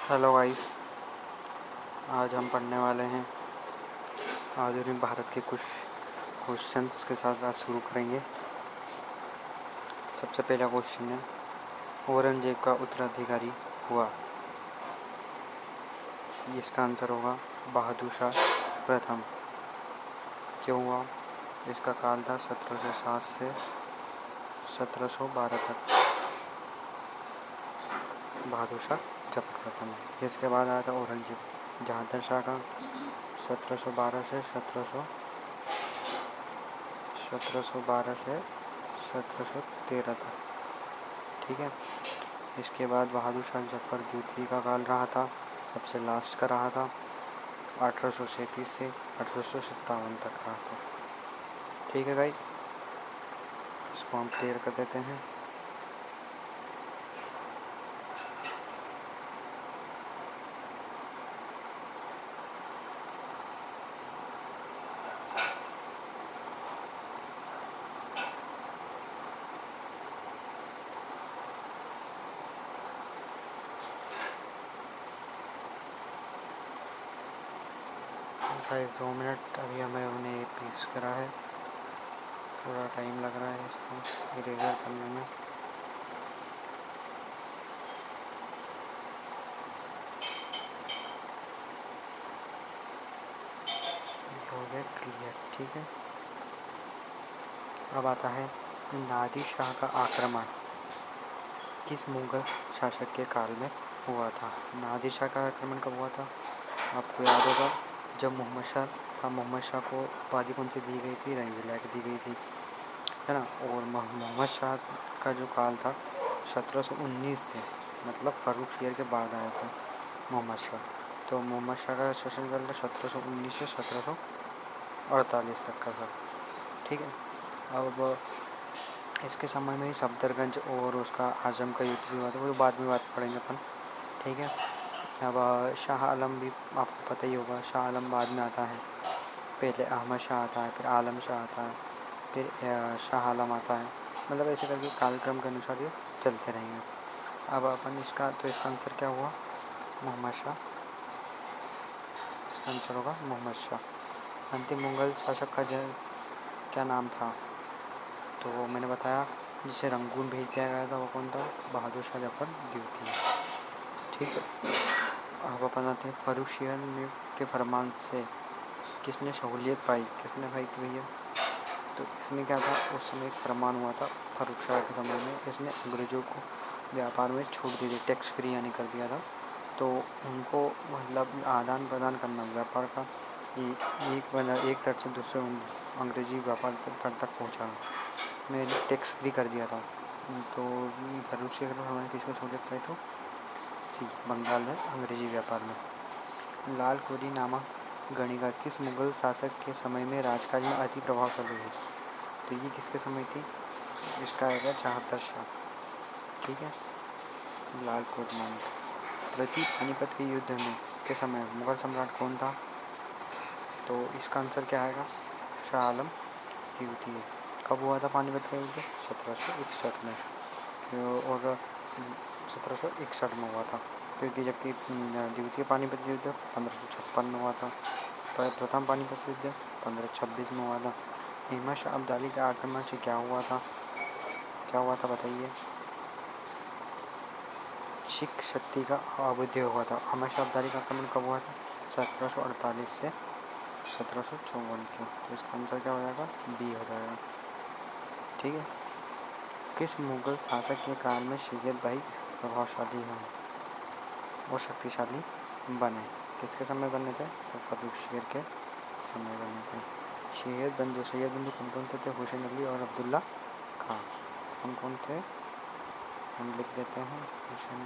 Hello guys. आज हम पढ़ने वाले हैं आधुनिक भारत के कुछ क्वेश्चंस के साथ आज शुरू करेंगे। सबसे पहला क्वेश्चन है, औरंगजेब का उत्तराधिकारी हुआ। इसका आंसर होगा बहादुर शाह प्रथम। क्यों हुआ? इसका काल था 1707 से 1712 तक। बहादुर शाह जफर प्रथम। इसके बाद आया था औरंगजेब जहांगीर शाह का 1712 से 1713 तक। ठीक है। इसके बाद बहादुर शाह जफर द्वितीय का काल रहा था, सबसे लास्ट का रहा था, 1837 से 1857 तक रहा था। ठीक है गाइस, इसको हम क्लियर कर देते हैं। गाइस 2 मिनट अभी हमें उन्हें पीस करा है, थोड़ा टाइम लग रहा है इसको इरेजर करने में। हो गया क्लियर। ठीक है। अब आता है नादिर शाह का आक्रमण किस मुगल शासक के काल में हुआ था। नादिर शाह का आक्रमण कब हुआ था? आपको याद होगा, जब मोहम्मद शाह था, मोहम्मद शाह को उपाधि कौन सी दी गई थी? रंगीला की दी गई थी, है ना। और मोहम्मद शाह का जो काल था 1719 से, मतलब फारूक शेर के बाद आया था मोहम्मद शाह। तो मोहम्मद शाह का शासनकाल 1719 से 1748 तक का था। ठीक है। अब इसके समय में ही सफदरगंज और उसका आजम का युद्ध भी हुआ था, वो बाद में बात पढ़ेंगे अपन। ठीक है। अब शाह आलम भी आपको पता ही होगा, शाह आलम बाद में आता है। पहले अहमद शाह आता है, फिर आलम शाह आता है, फिर शाह आलम आता है। मतलब ऐसे करके कालक्रम के अनुसार ये चलते रहेंगे। अब अपन इसका आंसर क्या हुआ? मोहम्मद शाह। इसका आंसर होगा मोहम्मद शाह। अंतिम मुगल शासक का क्या नाम था? तो मैंने बताया, जिसे रंगून भेज दिया गया था वो कौन था? बहादुर शाह जफर द्वितीय। ठीक है। अब अपन आते हैं फारूक शेर के फरमान से किसने सहूलियत पाई? किसने पाई थी भैया? तो इसमें क्या था, उस समय एक फरमान हुआ था फारूक शाह के समय में, इसने अंग्रेज़ों को व्यापार में छूट दी थी, टैक्स फ्री यानी कर दिया था। तो उनको मतलब आदान प्रदान करना व्यापार का एक तट से दूसरे अंग्रेजी व्यापार तक पहुँचाना में टैक्स फ्री कर दिया था। तो फारूक शेख के फरमान किसको सहूलियत पाई? तो सी, बंगाल में अंग्रेजी व्यापार में। लाल कोरी नामक गणिका किस मुगल शासक के समय में राजकाज में अति प्रभावशाली हुई? तो ये किसके समय थी? इसका आएगा जहांगीर शाह। ठीक है। लाल कोट नाम। तृतीय पानीपत के युद्ध में के समय मुगल सम्राट कौन था? तो इसका आंसर क्या आएगा? शाह आलम द्वितीय। कब हुआ था पानीपत का युद्ध? 1761 में। और 1761 में हुआ था, क्योंकि जबकि द्वितीय पानीपत युद्ध 1556 में हुआ था। प्रथम पानीपत युद्ध 1526 में हुआ था। अहमद शाह अब्दाली के आक्रमण से क्या हुआ था? बताइए। सिख शक्ति का अवरुद्ध हुआ था। अहमद शाह अब्दाली का आक्रमण कब हुआ था? 1748 से 1754 के। तो इसका आंसर क्या हो जाएगा? बी हो जाएगा। ठीक है। किस मुगल शासक के काल में सैयद भाई प्रभावशाली हैं और शक्तिशाली बने? किसके समय बने थे? तो फारूक शेर के समय बने थे। सैयद बंधु कौन कौन थे? हुसैन अली और अब्दुल्ला खां। कौन कौन थे? हम लिख देते हैं, हुसैन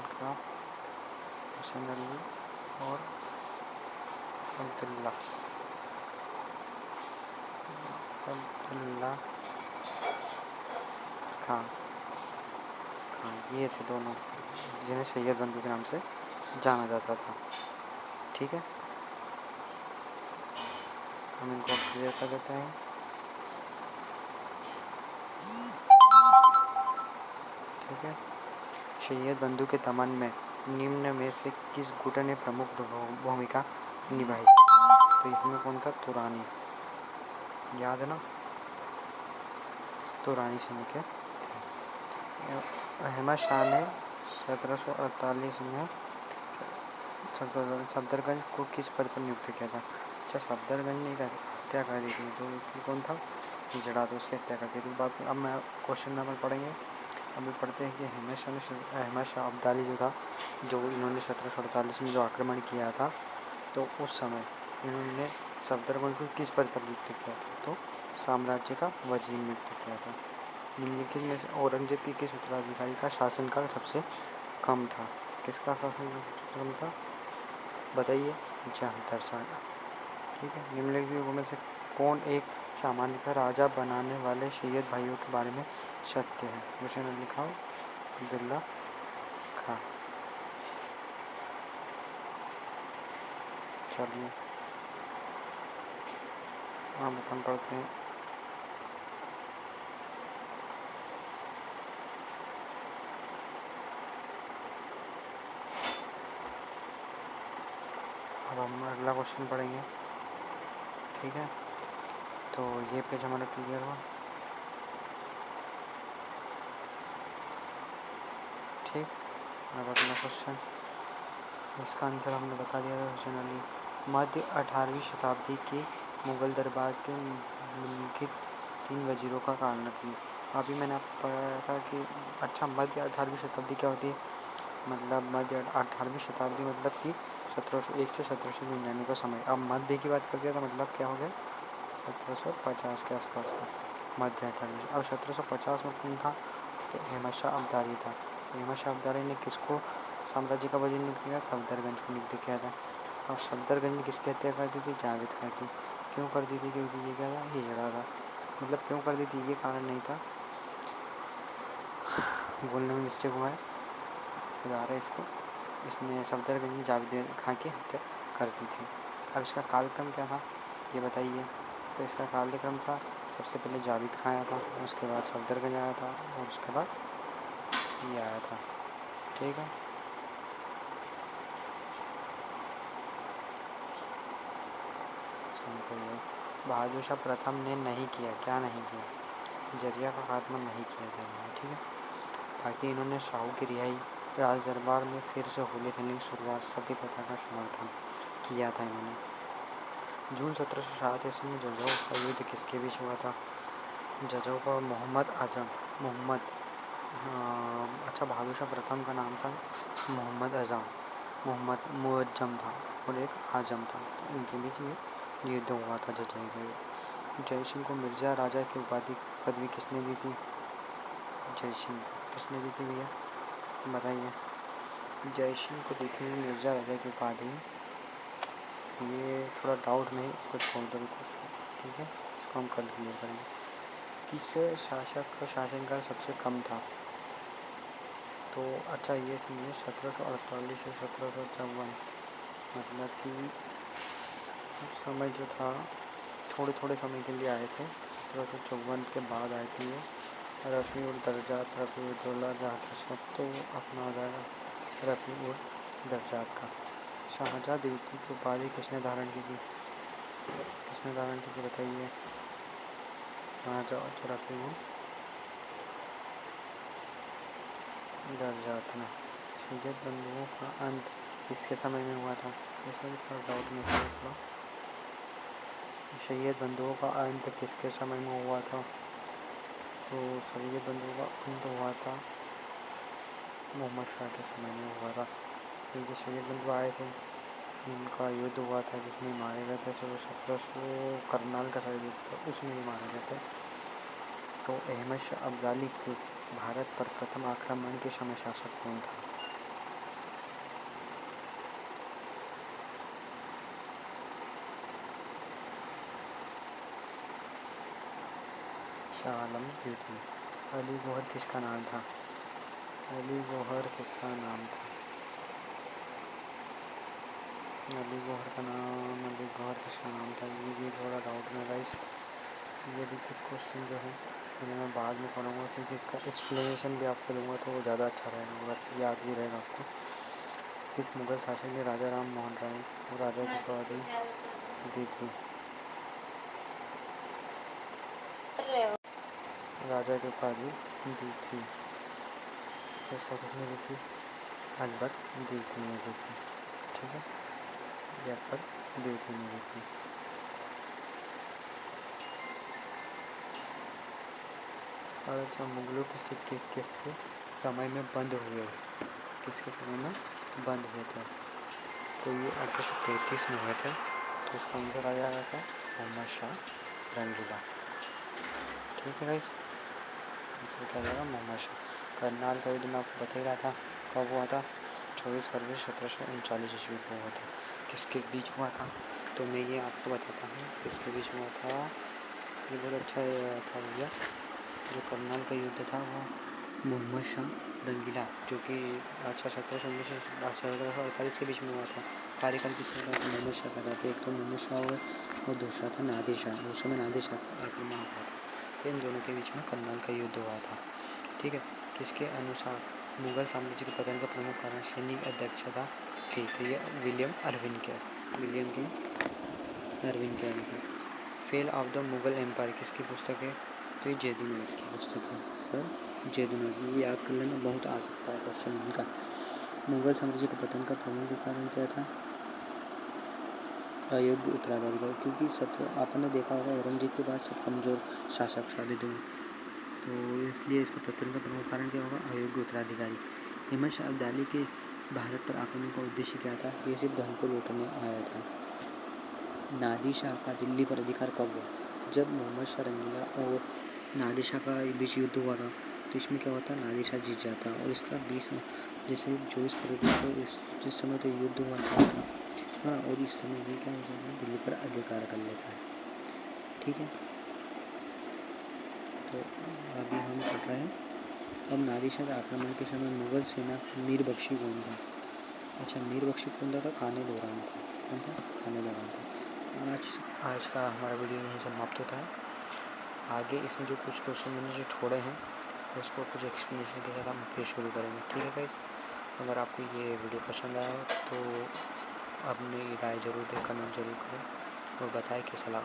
अली और अब्दुल्ला खां। ये थे दोनों जिन्हें सैयद बंधु के नाम से जाना जाता था। ठीक है। हम इनको क्लियर कर देते हैं। ठीक है। सैयद बंधु के दमन में निम्न में से किस गुट ने प्रमुख भूमिका निभाई थी? तो इसमें कौन था? तुरानी। याद है ना, तुरानी सैनिक थे। अहमद शाह ने 1748 में सफदरगंज को किस पद पर नियुक्त किया था? अच्छा, सफदरगंज ने एक हत्या कर दी थी, जो कि कौन था? जड़ा, तो उसकी हत्या कर दी थी। बात अब मैं क्वेश्चन नंबर पढ़ेंगे। अभी पढ़ते हैं कि अहमद शाह अब्दाली जो था, जो इन्होंने 1748 में जो आक्रमण किया था, तो उस समय इन्होंने सफदरगंज को किस पद पर नियुक्त किया था? तो साम्राज्य का वजीर नियुक्त किया था। निम्नलिखित में से औरंगजेब के किस उत्तराधिकारी का शासनकाल सबसे कम था? किसका शासन कम था? बताइए। जहांगीर शाह। ठीक है। निम्नलिखित युगों में से कौन एक सामान्यतः राजा बनाने वाले सैयद भाइयों के बारे में सत्य है? हुसैन अली खां, अब्दुल्ला खां। चलिए हम अपन पढ़ते हैं। अब हम अगला क्वेश्चन पढ़ेंगे। ठीक है, तो ये पेज हमारा क्लियर हुआ। ठीक, अब अगला क्वेश्चन, इसका आंसर हमने बता दिया था, हुसैन अली। मध्य 18वीं शताब्दी के मुगल दरबार के निम्नलिखित 3 वजीरों का कालखंड। अभी मैंने आपको पढ़ाया था कि अच्छा, मध्य 18वीं शताब्दी क्या होती है? मतलब मध्य 18वीं शताब्दी मतलब कि 1701 से 1799 का समय। अब मध्य की बात कर दिया था, मतलब क्या हो गया? 1750 के आसपास का मध्य 18वीं। अब 1750 में कौन था? तो अहमद शाह अब्दाली था। अहमद शाह अब्दाली ने किसको साम्राज्य का वजीर नियुक्त किया? सफदरगंज को नियुक्त किया था। अब सफदरगंज ने किसकी हत्या कर दी थी? जावेद खां की। क्यों कर दी थी? क्योंकि ये क्या था? हिजड़ा था। मतलब क्यों कर दी थी, ये कारण नहीं था, बोलने में मिस्टेक हुआ है, सुधार है इसको। इसने सफदरगंज में जावेद खां की हत्या कर दी थी। अब इसका कालक्रम क्या था, ये बताइए। तो इसका कार्यक्रम था, सबसे पहले जावेद खां आया था, उसके बाद सफदरगंज आया था, और उसके बाद ये आया था। ठीक है, समझिए। बहादुर शाह प्रथम ने नहीं किया, क्या नहीं किया? जजिया का खात्मा नहीं किया था इन्होंने। ठीक है, बाकी इन्होंने शाहू की रिहाई, राज दरबार में फिर से होली खेलने की शुरुआत, सती प्रथा का समर्थन किया था इन्होंने। जून 1707 ईस्वी में जजाऊ का युद्ध किसके बीच हुआ था? जजाऊ का मोहम्मद आजम, मोहम्मद, अच्छा, बहादुर शाह प्रथम का नाम था मोहम्मद आजम, मोहम्मद मुअज्जम था, और एक आजम था। तो इनके बीच ये युद्ध हुआ था, जजाऊ का युद्ध। जय सिंह को मिर्जा राजा की उपाधि पदवी किसने दी थी? जय सिंह किसने दी थी भैया, बताइए। जय सिंह को दी थी मिर्जा राजा की उपाधि। ये थोड़ा डाउट में है, इसको छोड़ दो क्वेश्चन। ठीक है, इसको हम कल क्लियर करेंगे। किस शासक का शासनकाल सबसे कम था? तो अच्छा, ये समझिए 1748 से 1754, मतलब कि उस समय जो था, थोड़े थोड़े समय के लिए आए थे। 1754 के बाद आए थे ये। रफ़ी उल दर्जात, रफ़ी उल दौला, जहाँ तक तो अपना आ जाएगा रफ़ी उल दर्जात का। शाहजहाँ द्वितीय की उपाधि किसने धारण की थी? किसने धारण की थी, बताइए। शाहजहाँ तो रफ़ी उल दर्जात ने। सैयद बंधुओं का अंत किसके समय में हुआ था? इसमें भी थोड़ा डाउट में है थोड़ा। सैयद बंधुओं का अंत किसके समय में हुआ था? तो सैयद बंधुओं का अंत हुआ था मोहम्मद शाह के समय में हुआ था, क्योंकि सैयद बंधु आए थे, इनका युद्ध हुआ था जिसमें मारे गए थे। 1700 करनाल का शायद युद्ध था, उसमें ही मारे गए थे। तो अहमद शाह अब्दाली के भारत पर प्रथम आक्रमण के समय शासक कौन था? शाह आलम द्वितीय। अली गौहर किसका नाम था? अली गौहर किसका नाम था? अली गौहर का नाम, अली गौहर किसका नाम था? ये भी थोड़ा डाउट में गाइस। ये भी कुछ क्वेश्चन जो है इन्हें मैं बाद में पढ़ूँगा, क्योंकि इसका एक्सप्लेनेशन भी आपको दूंगा तो वो ज़्यादा अच्छा रहेगा, अगर याद भी रहेगा आपको। किस मुगल शासक ने राजा राम मोहन राय को राजा की उपाधि दी थी? राजा की उपाधि दी थी। इसको किसने दी थी? अकबर द्वितीय ने दी थी। ठीक है, ये अकबर द्वितीय ने दी थी। और अच्छा, मुगलों के सिक्के किसके समय में बंद हुए? किसके समय में बंद हुए थे? तो ये 1833 में हुए थे। तो इसका आंसर आ जाएगा क्या? मोहम्मद शाह रंगीला। ठीक है गाइस, आंसर क्या जाएगा? मोहम्मद शाह। करनाल का युद्ध मैं आपको बता ही रहा था, कब हुआ था? 24 फरवरी 1739 ईस्वी को हुआ था। किसके बीच हुआ था? तो मैं ये आपको बताता हूँ किसके बीच हुआ था। ये बहुत अच्छा था भैया। जो करनाल का युद्ध था वो मोहम्मद शाह रंगीला, जो कि 1748 के बीच में हुआ था। कार्यकाल किसका था? मोहम्मद शाह का था। तो एक तो मोहम्मद शाह हुए और दूसरा था नादिर शाह। उस समय नादिर शाह आक्रमण हुआ था, तो इन दोनों के बीच में करनाल का युद्ध हुआ था। ठीक है, किसके अनुसार मुगल साम्राज्य के पतन का प्रमुख कारण सैनिक अध्यक्षता थी? तो ये विलियम अर्विन के अनुसार। Fall of the Mughal empire किसकी पुस्तक है? तो ये जेदुनाथ की पुस्तक है सर, जेदुनाथ। ये याद कर लेना, बहुत आ सकता है क्वेश्चन इनका। मुगल साम्राज्य के पतन का प्रमुख कारण क्या था? अयोग्य उत्तराधिकारी, क्योंकि आपने देखा होगा औरंगजेब के बाद सब कमज़ोर शासक साबित हुए, तो इसलिए इसका पतन का प्रमुख कारण क्या होगा? अयोग्य उत्तराधिकारी। अहमद शाह अब्दाली के भारत पर आक्रमण का उद्देश्य क्या था? ये सिर्फ धन को लूटने आया था। नादिर शाह का दिल्ली पर अधिकार कब हुआ? जब मोहम्मद शाह रंगीला और नादिर शाह का बीच युद्ध हुआ था, तो इसमें क्या होता? नादिर शाह जीत जाता और इसका 24 फरवरी को जिस समय तो युद्ध हुआ था, हाँ, और इस समय ये क्या होता है? दिल्ली पर अधिकार कर लेता है। ठीक है, तो अभी हम पढ़ रहे हैं अब नादिर शाह के आक्रमण के समय मुगल सेना मीर बख्शी कौन था? अच्छा, मीर बख्शी कौन था? खाने दौरान था। कौन था? खाने दौरान था। आज का हमारा वीडियो यहीं समाप्त होता है। आगे इसमें जो कुछ क्वेश्चन मैंने जो छोड़े हैं उसको कुछ एक्सप्लेनेशन के साथ हम फिर शुरू करेंगे। ठीक है गाइस, अगर आपको ये वीडियो पसंद आया हो तो अपनी राय ज़रूर दें, कमेंट ज़रूर करें और बताएं कैसा लगा।